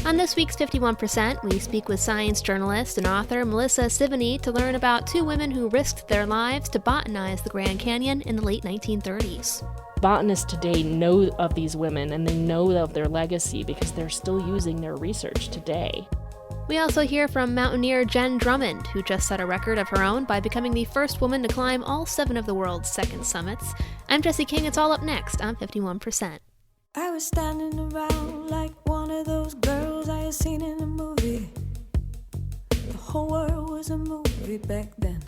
On this week's 51%, we speak with science journalist and author Melissa Sevigny to learn about two women who risked their lives to botanize the Grand Canyon in the late 1930s. Botanists today know of these women and they know of their legacy because they're still using their research today. We also hear from mountaineer Jenn Drummond, who just set a record of her own by becoming the first woman to climb all 7 of the world's second summits. I'm Jessie King. It's all up next on 51%. I was standing around like one of those girls I had seen in a movie. The whole world was a movie back then.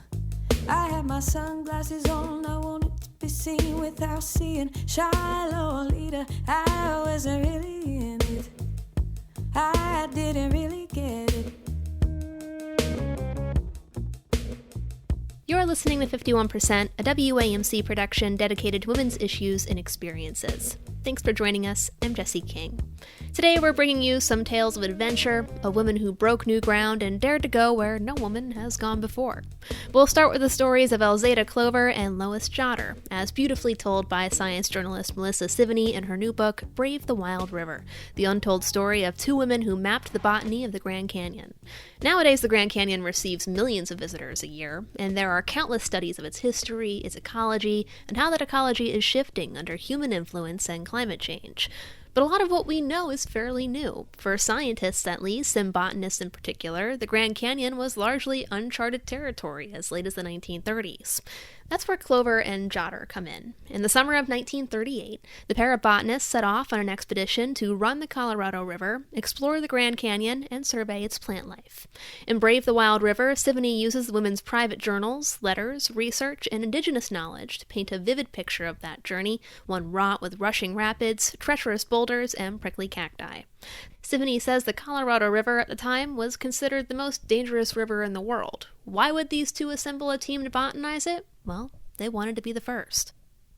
I had my sunglasses on, I wanted to be seen without seeing shy Lolita. I wasn't really in it, I didn't really get it. You're listening to 51%, a WAMC production dedicated to women's issues and experiences. Thanks for joining us. I'm Jessie King. Today we're bringing you some tales of adventure, a woman who broke new ground and dared to go where no woman has gone before. We'll start with the stories of Lolita Clover and Lois Jotter, as beautifully told by science journalist Melissa Sevigny in her new book, Brave the Wild River, the untold story of two women who mapped the botany of the Grand Canyon. Nowadays, the Grand Canyon receives millions of visitors a year, and there are countless studies of its history, its ecology, and how that ecology is shifting under human influence and climate change. But a lot of what we know is fairly new. For scientists, at least, and botanists in particular, the Grand Canyon was largely uncharted territory as late as the 1930s. That's where Clover and Jotter come in. In the summer of 1938, the pair of botanists set off on an expedition to run the Colorado River, explore the Grand Canyon, and survey its plant life. In Brave the Wild River, Sevigny uses the women's private journals, letters, research, and indigenous knowledge to paint a vivid picture of that journey, one wrought with rushing rapids, treacherous boulders, and prickly cacti. Sevigny says the Colorado River at the time was considered the most dangerous river in the world. Why would these two assemble a team to botanize it? Well, they wanted to be the first.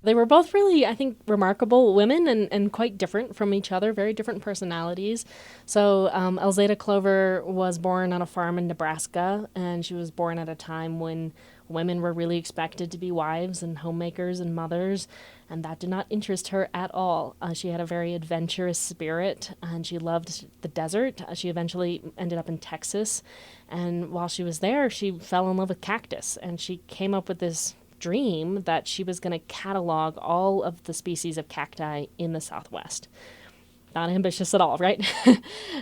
They were both really, I think, remarkable women and quite different from each other, very different personalities. So Lolita Clover was born on a farm in Nebraska, and she was born at a time when women were really expected to be wives and homemakers and mothers, and that did not interest her at all. She had a very adventurous spirit, and she loved the desert. She eventually ended up in Texas, and while she was there, she fell in love with cactus, and she came up with this dream that she was going to catalog all of the species of cacti in the Southwest. Not ambitious at all, right?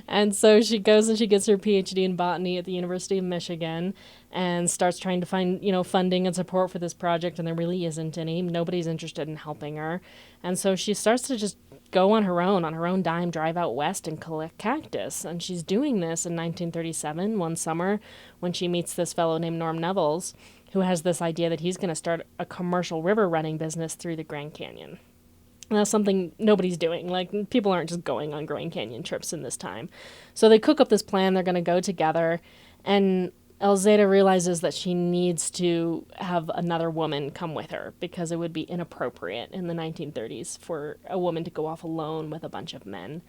And so she goes and she gets her PhD in botany at the University of Michigan and starts trying to find, funding and support for this project, and there really isn't any. Nobody's interested in helping her. And so she starts to just go on her own dime, drive out west and collect cactus. And she's doing this in 1937, one summer, when she meets this fellow named Norm Nevels, who has this idea that he's going to start a commercial river running business through the Grand Canyon. And that's something nobody's doing. Like, people aren't just going on Grand Canyon trips in this time. So they cook up this plan. They're going to go together. And Lolita realizes that she needs to have another woman come with her because it would be inappropriate in the 1930s for a woman to go off alone with a bunch of men.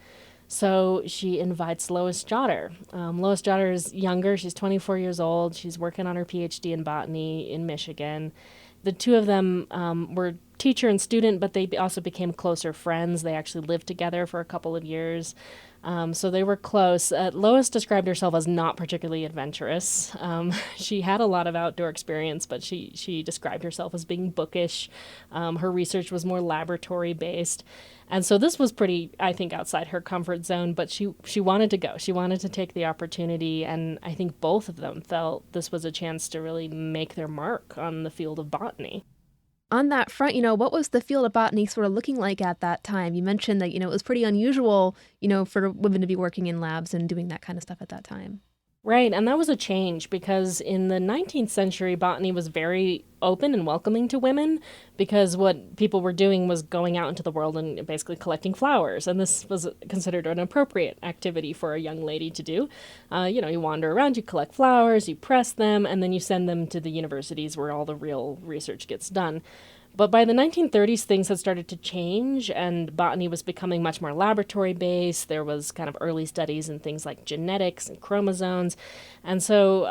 So she invites Lois Jotter. Lois Jotter is younger. She's 24 years old. She's working on her PhD in botany in Michigan. The two of them were teacher and student, but they also became closer friends. They actually lived together for a couple of years. So they were close. Lois described herself as not particularly adventurous. She had a lot of outdoor experience, but she described herself as being bookish. Her research was more laboratory-based. And so this was pretty, I think, outside her comfort zone, but she wanted to go. She wanted to take the opportunity, and I think both of them felt this was a chance to really make their mark on the field of botany. On that front, what was the field of botany sort of looking like at that time? You mentioned that, it was pretty unusual, for women to be working in labs and doing that kind of stuff at that time. Right, and that was a change because in the 19th century, botany was very open and welcoming to women because what people were doing was going out into the world and basically collecting flowers, and this was considered an appropriate activity for a young lady to do. You wander around, you collect flowers, you press them, and then you send them to the universities where all the real research gets done. But by the 1930s, things had started to change, and botany was becoming much more laboratory-based. There was kind of early studies in things like genetics and chromosomes. And so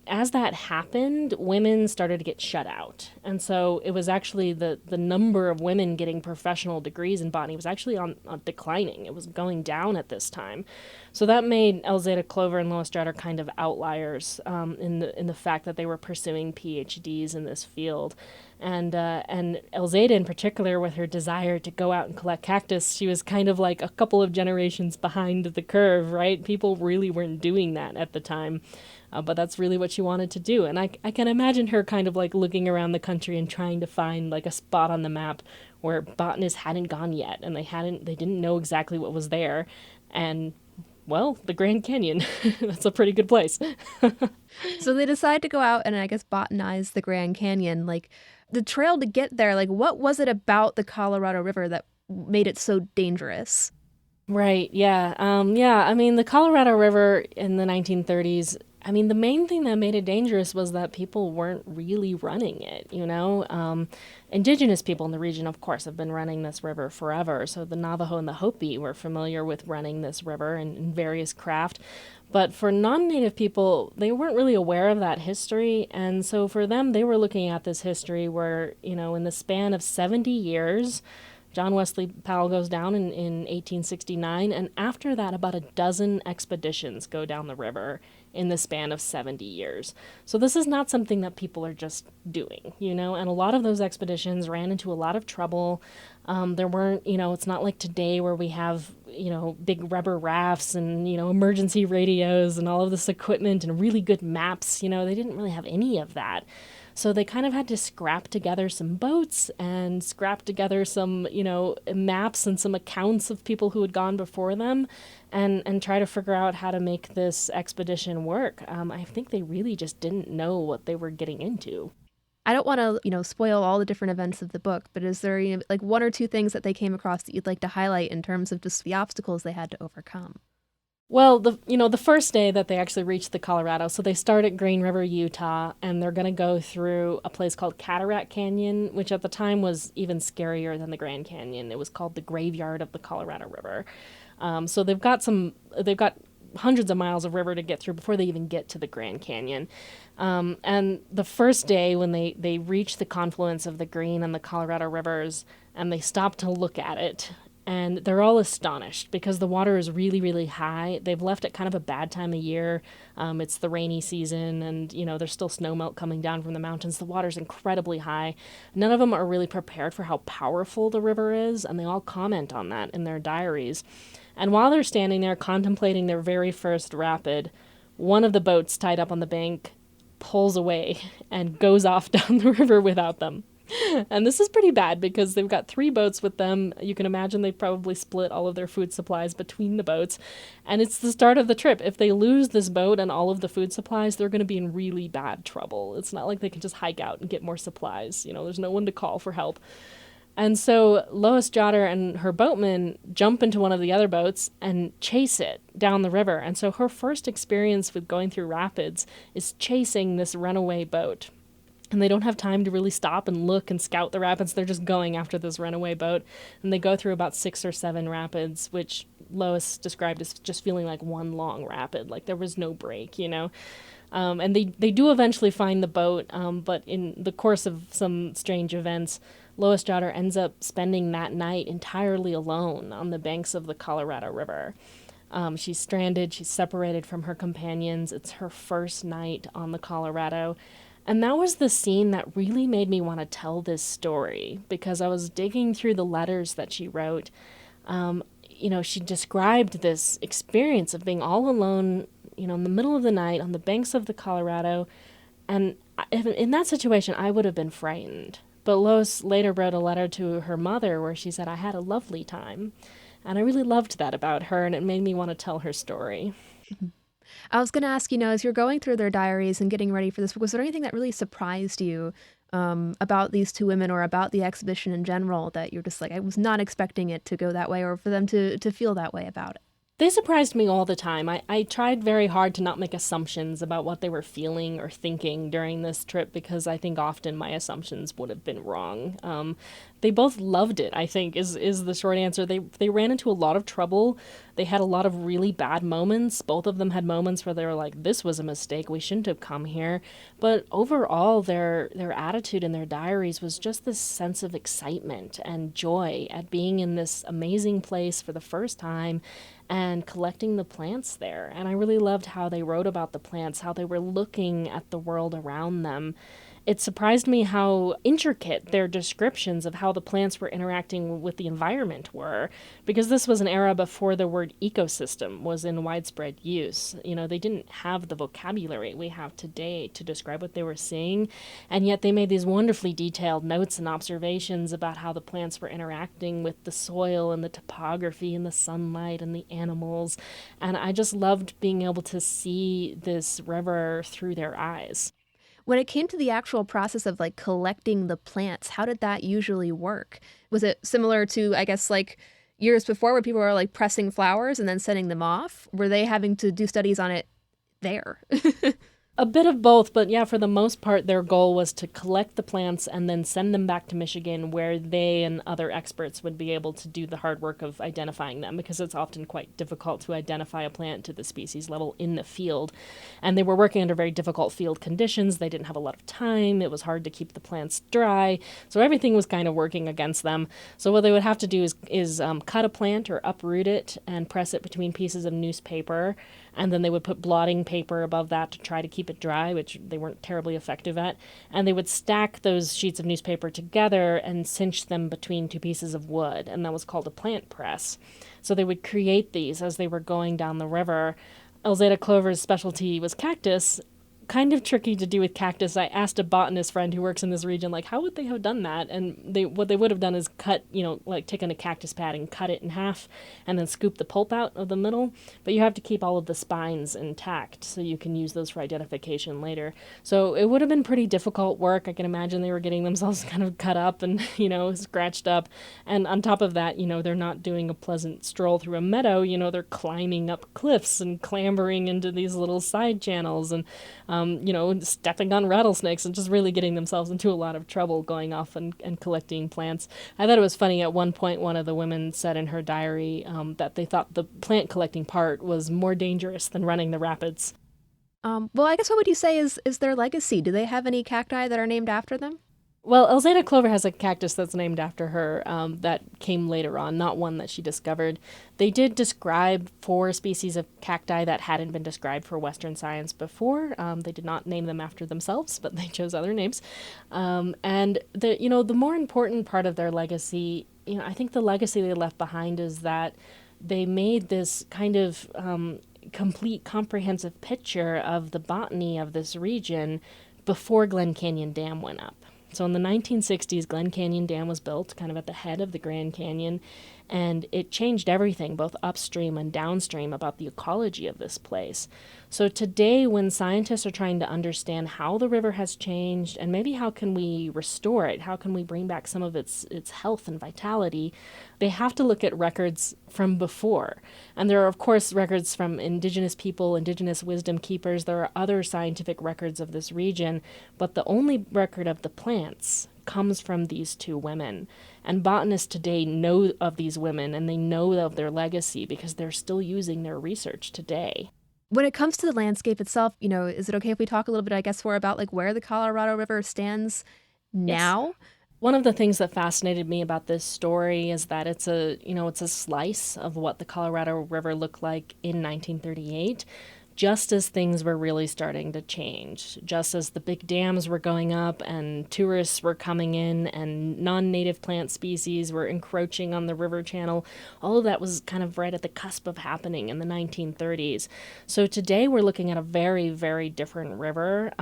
as that happened, women started to get shut out. And so it was actually the number of women getting professional degrees in botany was actually on declining. It was going down at this time. So that made Elzada Clover and Lois Jotter kind of outliers in the fact that they were pursuing PhDs in this field. And Elzada in particular, with her desire to go out and collect cactus, she was kind of like a couple of generations behind the curve, right? People really weren't doing that at the time. But that's really what she wanted to do. And I can imagine her kind of like looking around the country and trying to find like a spot on the map where botanists hadn't gone yet, and they didn't know exactly what was there. And well, the Grand Canyon, that's a pretty good place. So they decide to go out and I guess botanize the Grand Canyon. Like the trail to get there, like what was it about the Colorado River that made it so dangerous? Right, yeah. I mean, the Colorado River in the 1930s, I mean, the main thing that made it dangerous was that people weren't really running it, you know? Indigenous people in the region, of course, have been running this river forever. So the Navajo and the Hopi were familiar with running this river in various craft. But for non-Native people, they weren't really aware of that history. And so for them, they were looking at this history where, you know, in the span of 70 years, John Wesley Powell goes down in 1869, and after that, about a dozen expeditions go down the river in the span of 70 years. So this is not something that people are just doing, you know, and a lot of those expeditions ran into a lot of trouble. There weren't, you know, it's not like today where we have, you know, big rubber rafts and, you know, emergency radios and all of this equipment and really good maps. You know, they didn't really have any of that. So they kind of had to scrap together some boats and scrap together some, you know, maps and some accounts of people who had gone before them and try to figure out how to make this expedition work. I think they really just didn't know what they were getting into. I don't want to, you know, spoil all the different events of the book, but is there, you know, like one or two things that they came across that you'd like to highlight in terms of just the obstacles they had to overcome? Well, the first day that they actually reached the Colorado, so they start at Green River, Utah, and they're going to go through a place called Cataract Canyon, which at the time was even scarier than the Grand Canyon. It was called the graveyard of the Colorado River. So they've got hundreds of miles of river to get through before they even get to the Grand Canyon. And the first day when they reach the confluence of the Green and the Colorado Rivers, and they stop to look at it, and they're all astonished because the water is really, really high. They've left at kind of a bad time of year. It's the rainy season, and, you know, there's still snowmelt coming down from the mountains. The water's incredibly high. None of them are really prepared for how powerful the river is, and they all comment on that in their diaries. And while they're standing there contemplating their very first rapid, one of the boats tied up on the bank pulls away and goes off down the river without them. And this is pretty bad because they've got 3 boats with them. You can imagine they probably split all of their food supplies between the boats. And it's the start of the trip. If they lose this boat and all of the food supplies, they're going to be in really bad trouble. It's not like they can just hike out and get more supplies. You know, there's no one to call for help. And so Lois Jotter and her boatman jump into one of the other boats and chase it down the river. And so her first experience with going through rapids is chasing this runaway boat. And they don't have time to really stop and look and scout the rapids. They're just going after this runaway boat. And they go through about 6 or 7 rapids, which Lois described as just feeling like one long rapid. Like there was no break, you know. And they do eventually find the boat, but in the course of some strange events, Lois Jotter ends up spending that night entirely alone on the banks of the Colorado River. She's stranded. She's separated from her companions. It's her first night on the Colorado. And that was the scene that really made me want to tell this story, because I was digging through the letters that she wrote. You know, she described this experience of being all alone, you know, in the middle of the night on the banks of the Colorado. And in that situation, I would have been frightened. But Lois later wrote a letter to her mother where she said, "I had a lovely time." And I really loved that about her, and it made me want to tell her story. I was going to ask, you know, as you're going through their diaries and getting ready for this, was there anything that really surprised you about these 2 women or about the exhibition in general that you're just like, I was not expecting it to go that way or for them to feel that way about it? They surprised me all the time. I tried very hard to not make assumptions about what they were feeling or thinking during this trip because I think often my assumptions would have been wrong. They both loved it, I think, is the short answer. They ran into a lot of trouble. They had a lot of really bad moments. Both of them had moments where they were like, this was a mistake. We shouldn't have come here. But overall, their attitude in their diaries was just this sense of excitement and joy at being in this amazing place for the first time and collecting the plants there. And I really loved how they wrote about the plants, how they were looking at the world around them. It surprised me how intricate their descriptions of how the plants were interacting with the environment were, because this was an era before the word ecosystem was in widespread use. You know, they didn't have the vocabulary we have today to describe what they were seeing, and yet they made these wonderfully detailed notes and observations about how the plants were interacting with the soil and the topography and the sunlight and the animals, and I just loved being able to see this river through their eyes. When it came to the actual process of like collecting the plants, how did that usually work? Was it similar to, I guess, like years before where people were like pressing flowers and then sending them off? Were they having to do studies on it there? A bit of both, but yeah, for the most part, their goal was to collect the plants and then send them back to Michigan where they and other experts would be able to do the hard work of identifying them, because it's often quite difficult to identify a plant to the species level in the field. And they were working under very difficult field conditions. They didn't have a lot of time. It was hard to keep the plants dry. So everything was kind of working against them. So what they would have to do is cut a plant or uproot it and press it between pieces of newspaper. And then they would put blotting paper above that to try to keep it dry, which they weren't terribly effective at. And they would stack those sheets of newspaper together and cinch them between two pieces of wood, and that was called a plant press. So they would create these as they were going down the river. Elzada Clover's specialty was cactus. Kind of tricky to do with cactus. I asked a botanist friend who works in this region, like, how would they have done that? And what they would have done is cut, like taken a cactus pad and cut it in half and then scoop the pulp out of the middle. But you have to keep all of the spines intact so you can use those for identification later. So it would have been pretty difficult work. I can imagine they were getting themselves kind of cut up and, scratched up. And on top of that, they're not doing a pleasant stroll through a meadow. They're climbing up cliffs and clambering into these little side channels and stepping on rattlesnakes and just really getting themselves into a lot of trouble going off and collecting plants. I thought it was funny. At one point, one of the women said in her diary that they thought the plant collecting part was more dangerous than running the rapids. Well, I guess what would you say is their legacy? Do they have any cacti that are named after them? Well, Elzada Clover has a cactus that's named after her that came later on, not one that she discovered. They did describe 4 species of cacti that hadn't been described for Western science before. They did not name them after themselves, but they chose other names. And the more important part of their legacy, I think the legacy they left behind is that they made this kind of complete, comprehensive picture of the botany of this region before Glen Canyon Dam went up. So in the 1960s, Glen Canyon Dam was built kind of at the head of the Grand Canyon, and it changed everything, both upstream and downstream, about the ecology of this place. So today, when scientists are trying to understand how the river has changed and maybe how can we restore it, how can we bring back some of its health and vitality, they have to look at records from before. And there are, of course, records from indigenous people, indigenous wisdom keepers. There are other scientific records of this region, but the only record of the plants comes from these 2 women. And botanists today know of these women, and they know of their legacy because they're still using their research today. When it comes to the landscape itself, is it okay if we talk a little bit, I guess, more about like where the Colorado River stands now? Yes. One of the things that fascinated me about this story is that it's a slice of what the Colorado River looked like in 1938. Just as things were really starting to change, just as the big dams were going up and tourists were coming in and non-native plant species were encroaching on the river channel, all of that was kind of right at the cusp of happening in the 1930s. So today we're looking at a very, very different river.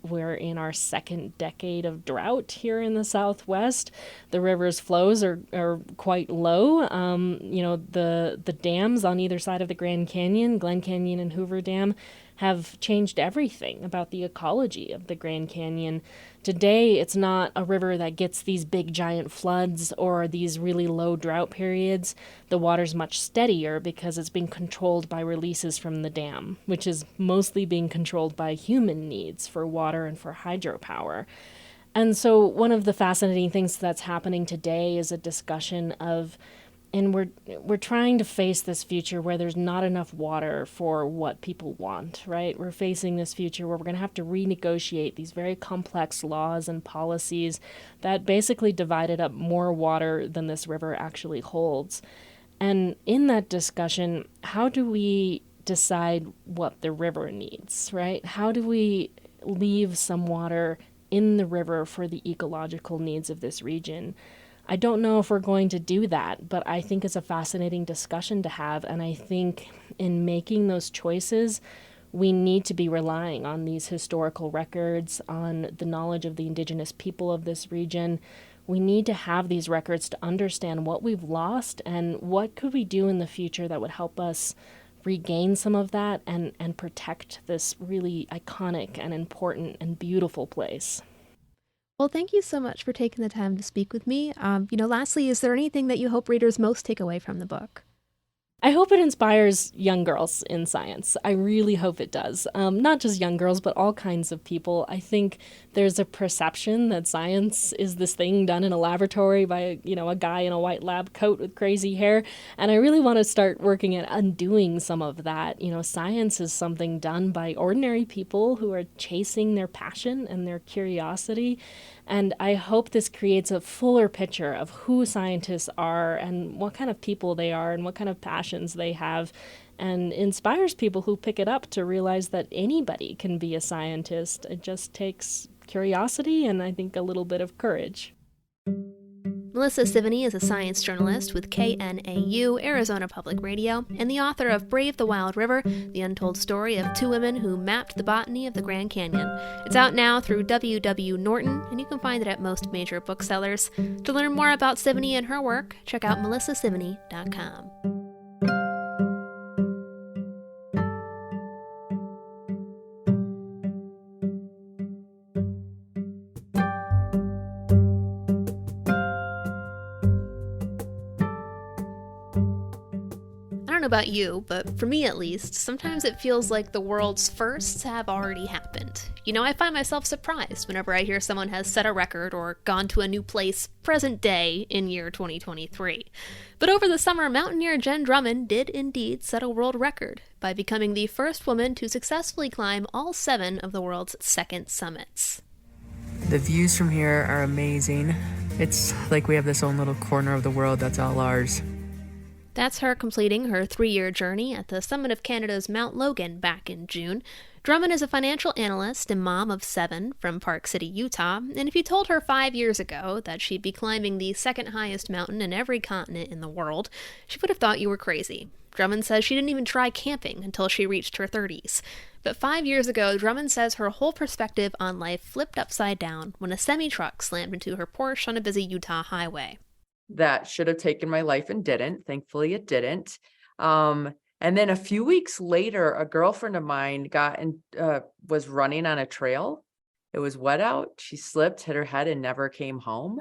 We're in our 2nd decade of drought here in the Southwest. The river's flows are quite low. The dams on either side of the Grand Canyon, Glen Canyon and Hoover Dam, Dam have changed everything about the ecology of the Grand Canyon. Today, it's not a river that gets these big giant floods or these really low drought periods. The water's much steadier because it's being controlled by releases from the dam, which is mostly being controlled by human needs for water and for hydropower. And so one of the fascinating things that's happening today is a discussion of, and we're trying to face this future where there's not enough water for what people want, right? We're facing this future where we're going to have to renegotiate these very complex laws and policies that basically divided up more water than this river actually holds. And in that discussion, how do we decide what the river needs, right? How do we leave some water in the river for the ecological needs of this region? I don't know if we're going to do that, but I think it's a fascinating discussion to have. And I think in making those choices, we need to be relying on these historical records, on the knowledge of the indigenous people of this region. We need to have these records to understand what we've lost and what could we do in the future that would help us regain some of that and protect this really iconic and important and beautiful place. Well, thank you so much for taking the time to speak with me. Lastly, is there anything that you hope readers most take away from the book? I hope it inspires young girls in science. I really hope it does. Not just young girls, but all kinds of people. I think there's a perception that science is this thing done in a laboratory by, a guy in a white lab coat with crazy hair. And I really want to start working at undoing some of that. Science is something done by ordinary people who are chasing their passion and their curiosity. And I hope this creates a fuller picture of who scientists are and what kind of people they are and what kind of passions they have, and inspires people who pick it up to realize that anybody can be a scientist. It just takes curiosity and I think a little bit of courage. Melissa Sevigny is a science journalist with KNAU, Arizona Public Radio, and the author of Brave the Wild River, the untold story of two women who mapped the botany of the Grand Canyon. It's out now through W.W. Norton, and you can find it at most major booksellers. To learn more about Sevigny and her work, check out melissasevigny.com. About you, but for me at least, sometimes it feels like the world's firsts have already happened. I find myself surprised whenever I hear someone has set a record or gone to a new place present day in year 2023. But over the summer, mountaineer Jenn Drummond did indeed set a world record by becoming the first woman to successfully climb all 7 of the world's second summits. The views from here are amazing. It's like we have this own little corner of the world that's all ours. That's her completing her 3-year journey at the summit of Canada's Mount Logan back in June. Drummond is a financial analyst and mom of 7 from Park City, Utah, and if you told her 5 years ago that she'd be climbing the second highest mountain in every continent in the world, she would have thought you were crazy. Drummond says she didn't even try camping until she reached her 30s. But 5 years ago, Drummond says her whole perspective on life flipped upside down when a semi-truck slammed into her Porsche on a busy Utah highway. That should have taken my life and didn't. Thankfully, it didn't. And then a few weeks later, a girlfriend of mine was running on a trail. It was wet out. She slipped, hit her head, and never came home.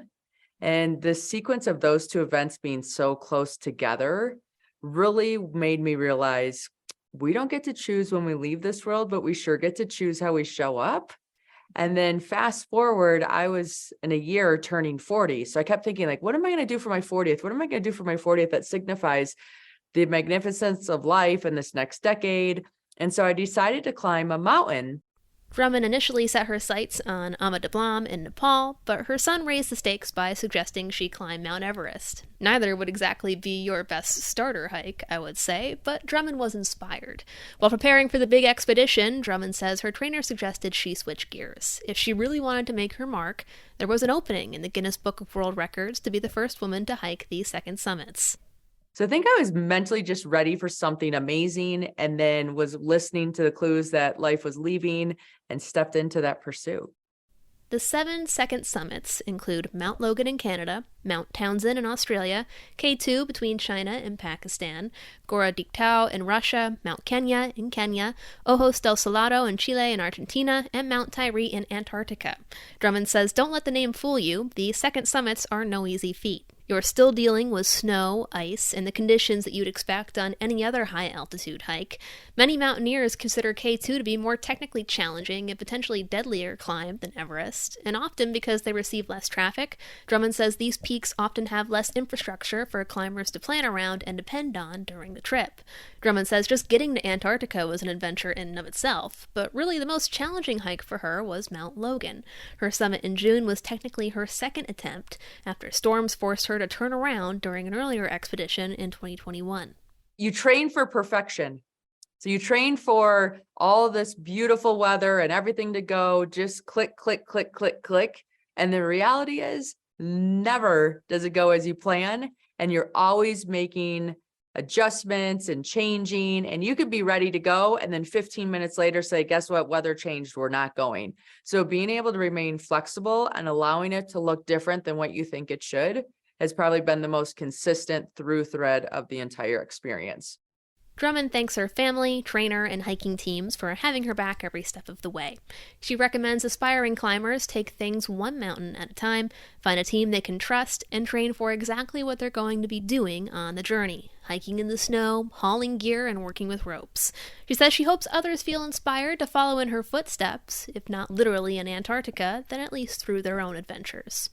And the sequence of those two events being so close together really made me realize we don't get to choose when we leave this world, but we sure get to choose how we show up. And then fast forward, I was in a year turning 40. So I kept thinking, what am I going to do for my 40th? What am I going to do for my 40th that signifies the magnificence of life in this next decade? And so I decided to climb a mountain. Drummond initially set her sights on Ama Dablam in Nepal, but her son raised the stakes by suggesting she climb Mount Everest. Neither would exactly be your best starter hike, I would say, but Drummond was inspired. While preparing for the big expedition, Drummond says her trainer suggested she switch gears. If she really wanted to make her mark, there was an opening in the Guinness Book of World Records to be the first woman to hike the second summits. So I think I was mentally just ready for something amazing, and then was listening to the clues that life was leaving and stepped into that pursuit. The 7 second summits include Mount Logan in Canada, Mount Townsend in Australia, K2 between China and Pakistan, Gora Diktau in Russia, Mount Kenya in Kenya, Ojos del Salado in Chile and Argentina, and Mount Tyree in Antarctica. Drummond says, don't let the name fool you. The second summits are no easy feat. You're still dealing with snow, ice, and the conditions that you'd expect on any other high-altitude hike. Many mountaineers consider K2 to be more technically challenging and potentially deadlier climb than Everest, and often because they receive less traffic, Drummond says these peaks often have less infrastructure for climbers to plan around and depend on during the trip. Drummond says just getting to Antarctica was an adventure in and of itself, but really the most challenging hike for her was Mount Logan. Her summit in June was technically her second attempt, after storms forced her to turn around during an earlier expedition in 2021. You train for perfection. So you train for all this beautiful weather and everything to go, just click, click, click, click, click. And the reality is never does it go as you plan. And you're always making adjustments and changing, and you could be ready to go. And then 15 minutes later say, guess what? Weather changed. We're not going. So being able to remain flexible and allowing it to look different than what you think it should has probably been the most consistent through thread of the entire experience. Drummond thanks her family, trainer, and hiking teams for having her back every step of the way. She recommends aspiring climbers take things one mountain at a time, find a team they can trust, and train for exactly what they're going to be doing on the journey, hiking in the snow, hauling gear, and working with ropes. She says she hopes others feel inspired to follow in her footsteps, if not literally in Antarctica, then at least through their own adventures.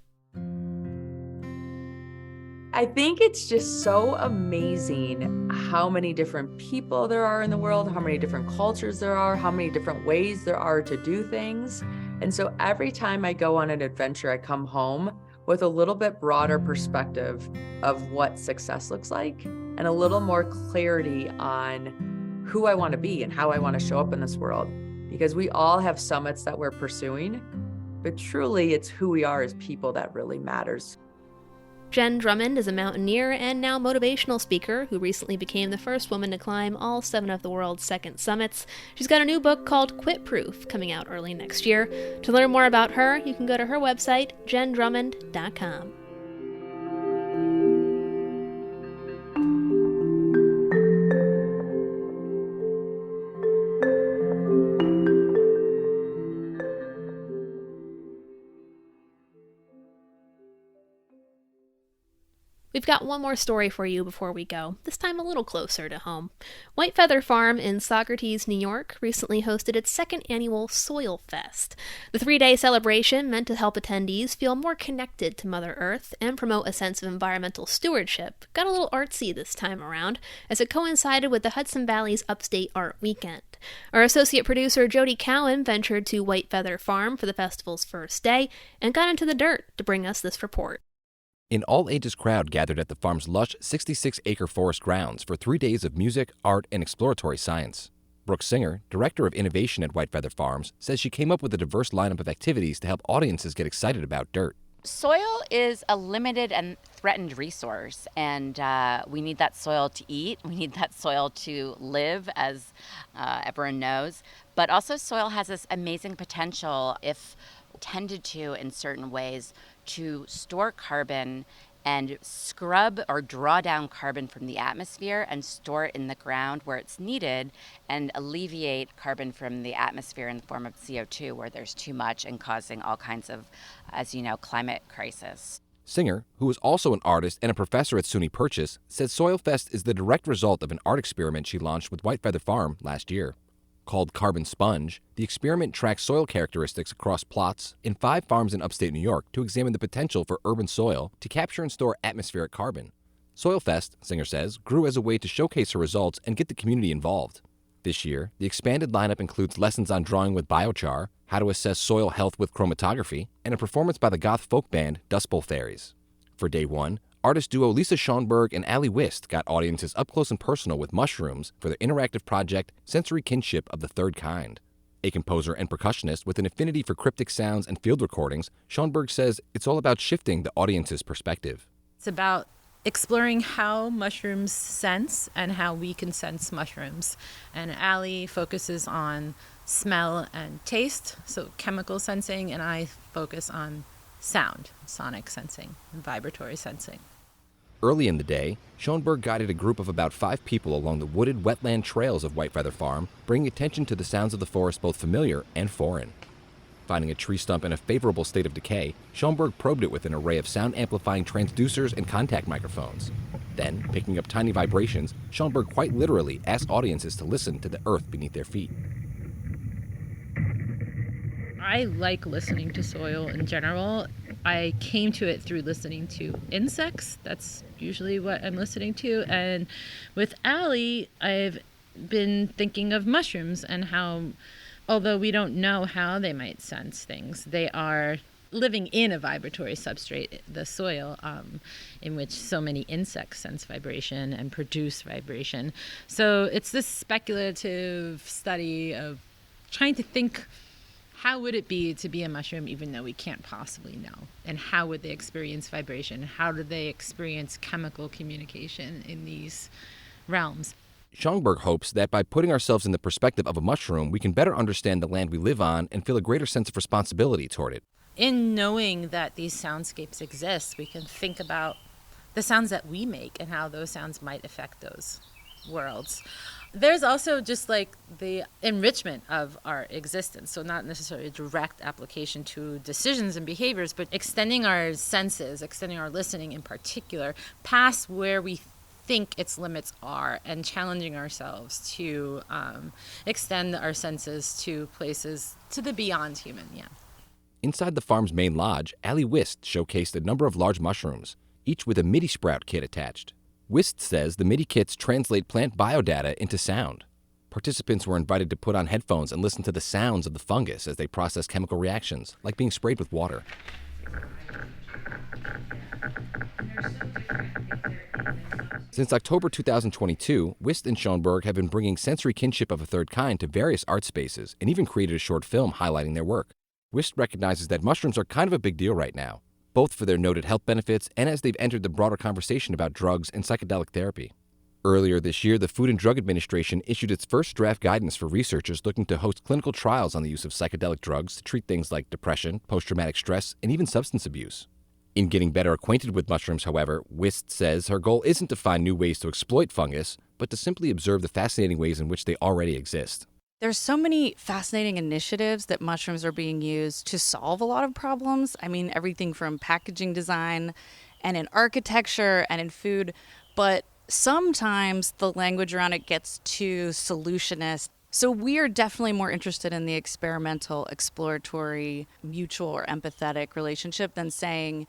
I think it's just so amazing how many different people there are in the world, how many different cultures there are, how many different ways there are to do things. And so every time I go on an adventure, I come home with a little bit broader perspective of what success looks like and a little more clarity on who I want to be and how I want to show up in this world. Because we all have summits that we're pursuing, but truly it's who we are as people that really matters. Jenn Drummond is a mountaineer and now motivational speaker who recently became the first woman to climb all 7 of the world's second summits. She's got a new book called Quit Proof coming out early next year. To learn more about her, you can go to her website, jendrummond.com. We've got one more story for you before we go, this time a little closer to home. White Feather Farm in Saugerties, New York, recently hosted its second annual Soil Fest. The 3-day celebration meant to help attendees feel more connected to Mother Earth and promote a sense of environmental stewardship. Got a little artsy this time around, as it coincided with the Hudson Valley's Upstate Art Weekend. Our associate producer Jody Cowan ventured to White Feather Farm for the festival's first day and got into the dirt to bring us this report. An all-ages crowd gathered at the farm's lush 66-acre forest grounds for 3 days of music, art, and exploratory science. Brooke Singer, Director of Innovation at White Feather Farms, says she came up with a diverse lineup of activities to help audiences get excited about dirt. Soil is a limited and threatened resource, and we need that soil to eat. We need that soil to live, as everyone knows. But also soil has this amazing potential, if tended to in certain ways, to store carbon and scrub or draw down carbon from the atmosphere and store it in the ground where it's needed and alleviate carbon from the atmosphere in the form of CO2 where there's too much and causing all kinds of, as you know, climate crisis. Singer, who is also an artist and a professor at SUNY Purchase, says Soil Fest is the direct result of an art experiment she launched with White Feather Farm last year. Called Carbon Sponge, the experiment tracks soil characteristics across plots in 5 farms in upstate New York to examine the potential for urban soil to capture and store atmospheric carbon. Soil Fest, Singer says, grew as a way to showcase her results and get the community involved. This year, the expanded lineup includes lessons on drawing with biochar, how to assess soil health with chromatography, and a performance by the goth folk band Dust Bowl Fairies. For day 1, artist duo Lisa Schoenberg and Ali Wist got audiences up close and personal with mushrooms for their interactive project Sensory Kinship of the Third Kind. A composer and percussionist with an affinity for cryptic sounds and field recordings, Schoenberg says it's all about shifting the audience's perspective. It's about exploring how mushrooms sense and how we can sense mushrooms. And Ali focuses on smell and taste, so chemical sensing, and I focus on sound, sonic sensing, and vibratory sensing. Early in the day, Schoenberg guided a group of about 5 people along the wooded wetland trails of White Feather Farm, bringing attention to the sounds of the forest both familiar and foreign. Finding a tree stump in a favorable state of decay, Schoenberg probed it with an array of sound-amplifying transducers and contact microphones. Then, picking up tiny vibrations, Schoenberg quite literally asked audiences to listen to the earth beneath their feet. I like listening to soil in general. I came to it through listening to insects. That's usually what I'm listening to. And with Allie, I've been thinking of mushrooms and how, although we don't know how they might sense things, they are living in a vibratory substrate, the soil, in which so many insects sense vibration and produce vibration. So it's this speculative study of trying to think, how would it be to be a mushroom even though we can't possibly know? And how would they experience vibration? How do they experience chemical communication in these realms? Schoenberg hopes that by putting ourselves in the perspective of a mushroom, we can better understand the land we live on and feel a greater sense of responsibility toward it. In knowing that these soundscapes exist, we can think about the sounds that we make and how those sounds might affect those worlds. There's also just like the enrichment of our existence. So not necessarily a direct application to decisions and behaviors, but extending our senses, extending our listening in particular, past where we think its limits are, and challenging ourselves to extend our senses to places, to the beyond human, yeah. Inside the farm's main lodge, Allie Wist showcased a number of large mushrooms, each with a MIDI sprout kit attached. Wist says the MIDI kits translate plant biodata into sound. Participants were invited to put on headphones and listen to the sounds of the fungus as they process chemical reactions, like being sprayed with water. Since October 2022, Wist and Schoenberg have been bringing sensory kinship of a third kind to various art spaces and even created a short film highlighting their work. Wist recognizes that mushrooms are kind of a big deal right now, both for their noted health benefits and as they've entered the broader conversation about drugs and psychedelic therapy. Earlier this year, the Food and Drug Administration issued its first draft guidance for researchers looking to host clinical trials on the use of psychedelic drugs to treat things like depression, post-traumatic stress, and even substance abuse. In getting better acquainted with mushrooms, however, Wist says her goal isn't to find new ways to exploit fungus, but to simply observe the fascinating ways in which they already exist. There's so many fascinating initiatives that mushrooms are being used to solve a lot of problems. I mean, everything from packaging design and in architecture and in food, but sometimes the language around it gets too solutionist. So we are definitely more interested in the experimental, exploratory, mutual or empathetic relationship than saying,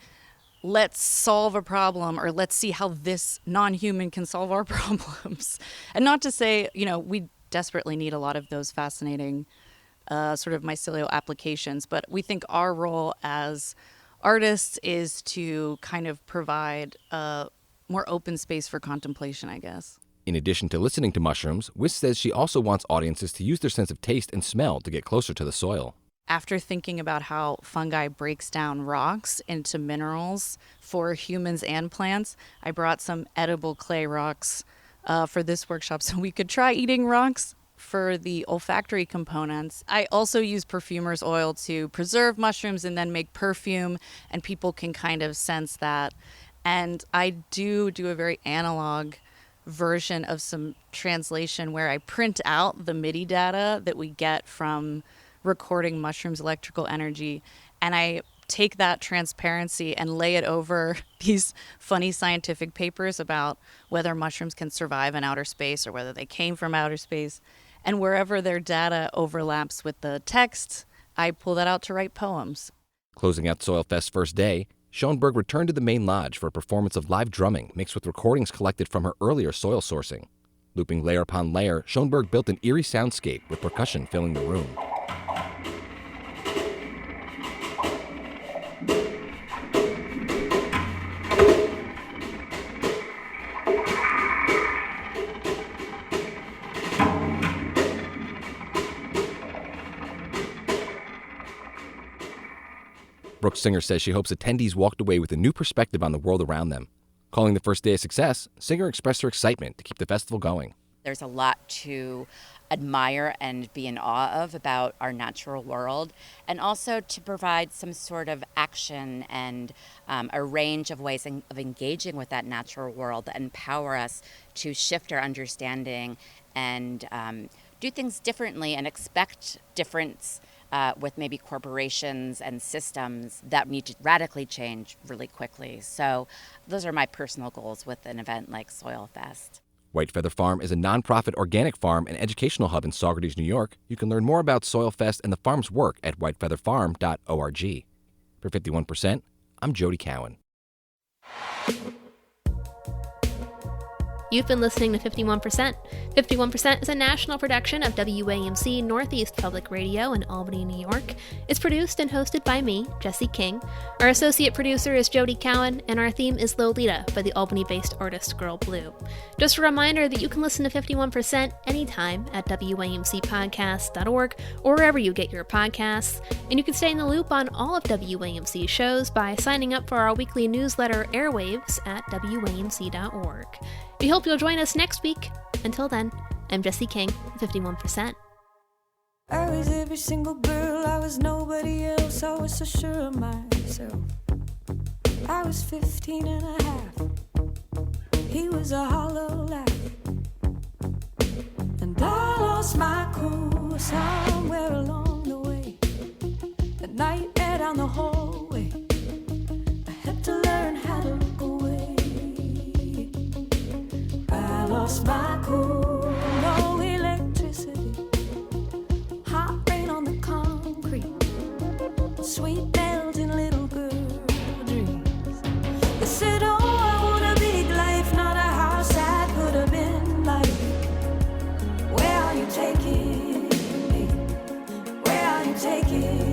let's solve a problem or let's see how this non-human can solve our problems. And not to say, we desperately need a lot of those fascinating sort of mycelial applications, but we think our role as artists is to kind of provide a more open space for contemplation, I guess. In addition to listening to mushrooms, Wist says she also wants audiences to use their sense of taste and smell to get closer to the soil. After thinking about how fungi breaks down rocks into minerals for humans and plants, I brought some edible clay rocks for this workshop so we could try eating rocks for the olfactory components. I also use perfumer's oil to preserve mushrooms and then make perfume, and people can kind of sense that. And I do a very analog version of some translation where I print out the MIDI data that we get from recording mushrooms' electrical energy, and I take that transparency and lay it over these funny scientific papers about whether mushrooms can survive in outer space or whether they came from outer space. And wherever their data overlaps with the text, I pull that out to write poems. Closing out Soil Fest's first day, Schoenberg returned to the main lodge for a performance of live drumming mixed with recordings collected from her earlier soil sourcing. Looping layer upon layer, Schoenberg built an eerie soundscape with percussion filling the room. Brooke Singer says she hopes attendees walked away with a new perspective on the world around them. Calling the first day a success, Singer expressed her excitement to keep the festival going. There's a lot to admire and be in awe of about our natural world, and also to provide some sort of action and a range of ways of engaging with that natural world that empower us to shift our understanding and do things differently and expect difference with maybe corporations and systems that need to radically change really quickly. So those are my personal goals with an event like Soil Fest. White Feather Farm is a nonprofit organic farm and educational hub in Saugerties, New York. You can learn more about Soil Fest and the farm's work at whitefeatherfarm.org. For 51%, I'm Jody Cowan. You've been listening to 51%. 51% is a national production of WAMC Northeast Public Radio in Albany, New York. It's produced and hosted by me, Jesse King. Our associate producer is Jody Cowan, and our theme is Lolita by the Albany-based artist Girl Blue. Just a reminder that you can listen to 51% anytime at WAMCpodcast.org or wherever you get your podcasts. And you can stay in the loop on all of WAMC's shows by signing up for our weekly newsletter Airwaves at WAMC.org. We hope you'll join us next week. Until then, I'm Jesse King, 51%. I was every single girl, I was nobody else, I was so sure of myself. I was 15 and a half, he was a hollow laugh. And I lost my cool somewhere along the way. A nightmare down the hallway, I had to learn how to look away. I lost my cool, no electricity, hot rain on the concrete, sweet melting little girl dreams. They said, oh, I want a big life, not a house I could have been like. Where are you taking me? Where are you taking me?